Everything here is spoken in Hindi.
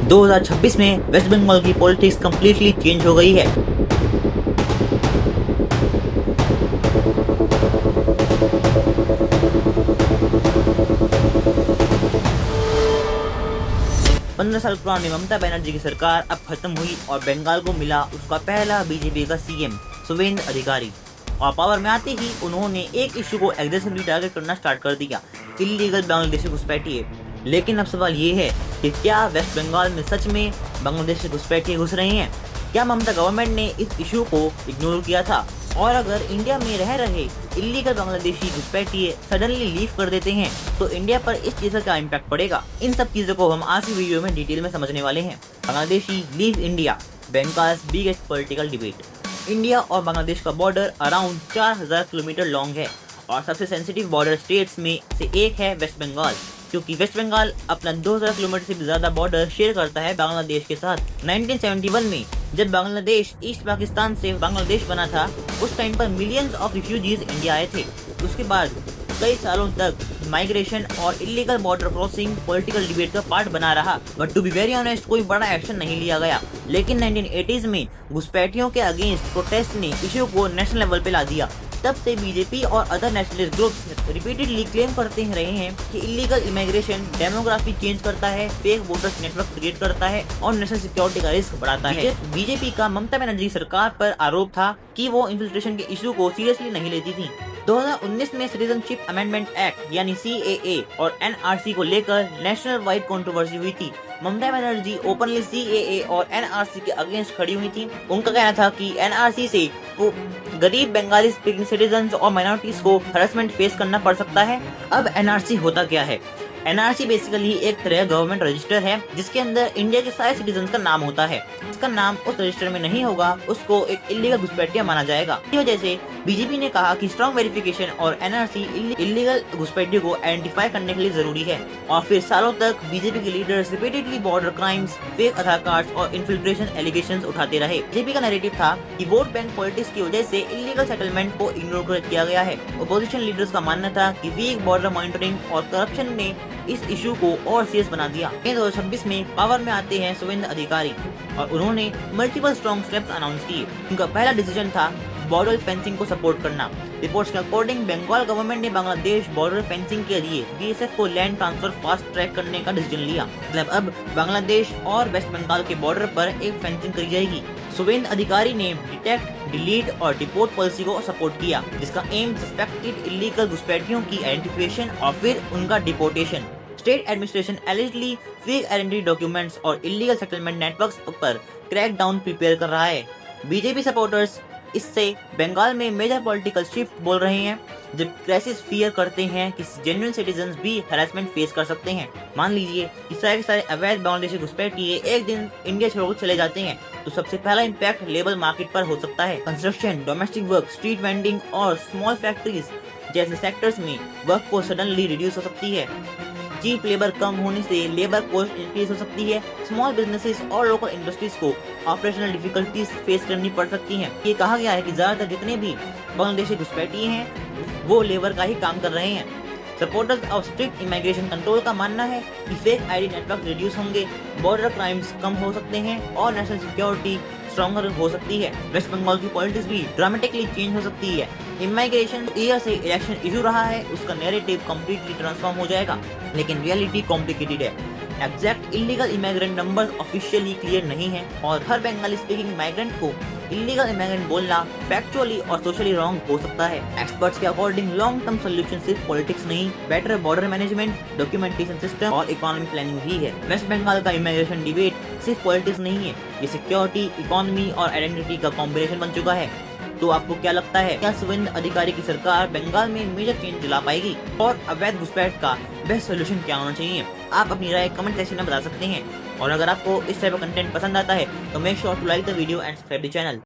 2026 में वेस्ट बंगाल की पॉलिटिक्स कम्प्लीटली चेंज हो गई है। पंद्रह साल पुरानी ममता बनर्जी की सरकार अब खत्म हुई और बंगाल को मिला उसका पहला बीजेपी का सीएम शुवेंदु अधिकारी। और पावर में आते ही उन्होंने एक इशू को एग्रेसिवली टारगेट करना स्टार्ट कर दिया, इलीगल बांग्लादेशी घुसपैठिए। लेकिन अब सवाल ये है कि क्या वेस्ट बंगाल में सच में बांग्लादेशी घुसपैठिए घुस रहे हैं? क्या ममता गवर्नमेंट ने इस इशू को इग्नोर किया था? और अगर इंडिया में रह रहे इलीगल बांग्लादेशी घुसपैठिए सडनली लीव कर देते हैं तो इंडिया पर इस चीज का क्या इम्पैक्ट पड़ेगा? इन सब चीजों को हम आज की वीडियो में डिटेल में समझने वाले हैं। Bangladeshi leave India, Bengal's biggest political debate. India और बांग्लादेश का बॉर्डर अराउंड 4000 किलोमीटर लॉन्ग है और सबसे सेंसिटिव बॉर्डर स्टेट्स में से एक है वेस्ट बंगाल, क्योंकि वेस्ट बंगाल अपना 2000 किलोमीटर से भी ज्यादा बॉर्डर शेयर करता है बांग्लादेश के साथ। 1971 में जब बांग्लादेश ईस्ट पाकिस्तान से बांग्लादेश बना था, उस टाइम पर मिलियंस ऑफ रिफ्यूजीज इंडिया आए थे। उसके बाद कई सालों तक माइग्रेशन और illegal border crossing political debate का पार्ट बना रहा, but to be very honest कोई बड़ा एक्शन नहीं लिया गया। लेकिन 1980s में घुसपैठियों के अगेंस्ट प्रोटेस्ट ने इश्यू को नेशनल लेवल पे ला दिया। तब से बीजेपी और other nationalist groups repeatedly claim करते रहे हैं कि इलीगल इमिग्रेशन डेमोग्राफी चेंज करता है, फेक वोटर्स नेटवर्क क्रिएट करता है और नेशनल सिक्योरिटी का रिस्क बढ़ाता है। बीजेपी का ममता बनर्जी सरकार पर आरोप था कि वो इन्फिल्ट्रेशन के इशू को सीरियसली नहीं लेती थी। 2019 में सिटीजनशिप अमेंडमेंट एक्ट यानी CAA और NRC को लेकर नेशनल वाइड कंट्रोवर्सी हुई थी। ममता बनर्जी ओपनली CAA और NRC के अगेंस्ट खड़ी हुई थी। उनका कहना था कि NRC से वो गरीब बंगाली स्पीकिंग सिटीजन्स और माइनॉरिटीज को हरासमेंट फेस करना पड़ सकता है। अब NRC होता क्या है? NRC बेसिकली एक तरह गवर्नमेंट रजिस्टर है जिसके अंदर इंडिया के सारे सिटीजन का नाम होता है। जिसका नाम उस रजिस्टर में नहीं होगा उसको एक इलीगल घुसपैठिया माना जाएगा। इसी वजह से बीजेपी ने कहा कि स्ट्रॉन्ग वेरिफिकेशन और NRC इलीगल घुसपैठियों को आइडेंटिफाई करने के लिए जरूरी है। और फिर सालों तक बीजेपी के leaders repeatedly border crimes, fake Aadhaar card और इन्फिल्ट्रेशन एलिगेशंस उठाते रहे। बीजेपी का नैरेटिव था कि वोट बैंक पॉलिटिक्स की वजह से इलीगल सेटलमेंट को इग्नोर किया गया है। अपोजिशन लीडर्स का मानना था कि वीक बॉर्डर मॉनिटरिंग और करप्शन ने इस इशू को और सीरियस बना दिया। 2026 में पावर में आते हैं शुवेंदु अधिकारी और उन्होंने मल्टीपल स्ट्रॉन्ग स्टेप्स अनाउंस किए। उनका पहला डिसीजन था बॉर्डर फेंसिंग को सपोर्ट करना। रिपोर्ट्स के अकॉर्डिंग बंगाल गवर्नमेंट ने बांग्लादेश बॉर्डर फेंसिंग के लिए BSF को लैंड ट्रांसफर फास्ट ट्रैक करने का डिसीजन लिया। मतलब अब बांग्लादेश और वेस्ट बंगाल के बॉर्डर पर एक फेंसिंग करी जाएगी। शुवेंदु अधिकारी ने डिटेक्ट, डिलीट और डिपोर्ट पॉलिसी को सपोर्ट किया, जिसका एम सस्पेक्टेड इलीगल घुसपैठियों की आइडेंटिफिकेशन और फिर उनका deportation. State administration allegedly fake identity documents और इलीगल सेटलमेंट नेटवर्क्स पर क्रैक डाउन प्रिपेयर कर रहा है। बीजेपी सपोर्टर्स इससे बंगाल में मेजर पॉलिटिकल शिफ्ट बोल रहे हैं, जब क्राइसिस फियर करते हैं कि जेन्युइन सिटीजन्स भी हरासमेंट फेस कर सकते हैं। मान लीजिए कि सारे के सारे अवैध बांग्लादेशी घुसपैठिए एक दिन इंडिया छोड़कर चले जाते हैं तो सबसे पहला इम्पैक्ट लेबर मार्केट पर हो सकता है। Construction, domestic work, street vending और स्मॉल फैक्ट्रीज जैसे सेक्टर्स में वर्क फोर्स सडनली रिड्यूस हो सकती है। चीप लेबर कम होने से लेबर कॉस्ट इंक्रीज हो सकती है। स्मॉल बिजनेसेस और लोकल इंडस्ट्रीज को ऑपरेशनल डिफिकल्टीज फेस करनी पड़ सकती हैं। ये कहा गया है कि ज्यादातर जितने भी बांग्लादेशी घुसपैठिए हैं वो लेबर का ही काम कर रहे हैं। Supporters of strict immigration control का मानना है कि फेक आईडी नेटवर्क रिड्यूस होंगे, बॉर्डर क्राइम्स कम हो सकते हैं और नेशनल सिक्योरिटी स्ट्रॉन्गर हो सकती है। वेस्ट बंगाल की पॉलिटिक्स भी ड्रामेटिकली चेंज हो सकती है। इमिग्रेशन ईयर से इलेक्शन इशू रहा है, उसका नैरेटिव कंप्लीटली ट्रांसफॉर्म हो जाएगा, लेकिन रियलिटी कॉम्प्लिकेटेड है। Exact illegal immigrant numbers officially clear नहीं है और हर बंगाली स्पीकिंग माइग्रेंट को इलीगल इमिग्रेंट बोलना फैक्चुअली और सोशली रॉन्ग हो सकता है। एक्सपर्ट्स के अकॉर्डिंग लॉन्ग टर्म सोल्यूशन सिर्फ पॉलिटिक्स नहीं, better border management, documentation system और इकोनॉमिक प्लानिंग भी है। वेस्ट बंगाल का इमिग्रेशन डिबेट सिर्फ पॉलिटिक्स नहीं है, ये सिक्योरिटी, इकोनॉमी और आइडेंटिटी का कॉम्बिनेशन बन चुका है। तो आपको क्या लगता है, क्या शुवेंदु अधिकारी की सरकार बंगाल में मेजर चेंज ला पाएगी और अवैध घुसपैठ का बेस्ट सोल्यूशन क्या होना चाहिए? आप अपनी राय कमेंट सेक्शन में बता सकते हैं। और अगर आपको इस टाइप का कंटेंट पसंद आता है तो make sure to like the video and subscribe the channel.